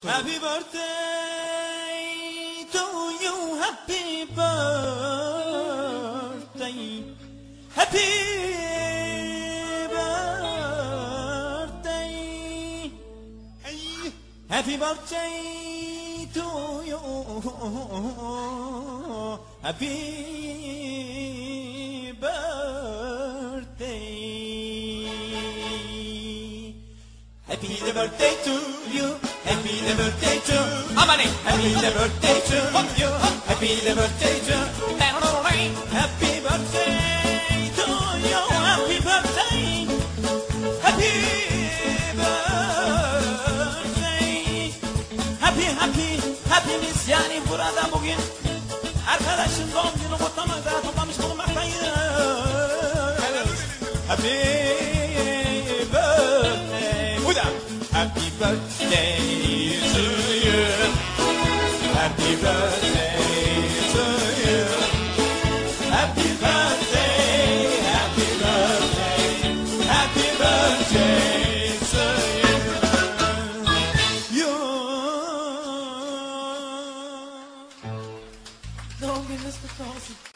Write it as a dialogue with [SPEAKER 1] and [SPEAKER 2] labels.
[SPEAKER 1] Happy birthday to you, happy birthday, happy birthday, happy birthday to you, happy birthday, happy birthday to you. Happy birthday to Amani. Happy birthday to you. Happy birthday to Happy birthday to you. Happy birthday. Happy birthday. Hepimiz yani burada bugün arkadaşın doğum günü kutlamakta toplamış bulunmaktayız. Happy birthday. Bu da Happy birthday to you. Happy birthday to you. Happy birthday, happy birthday, happy birthday to you. Doğum gününüz kutlu olsun.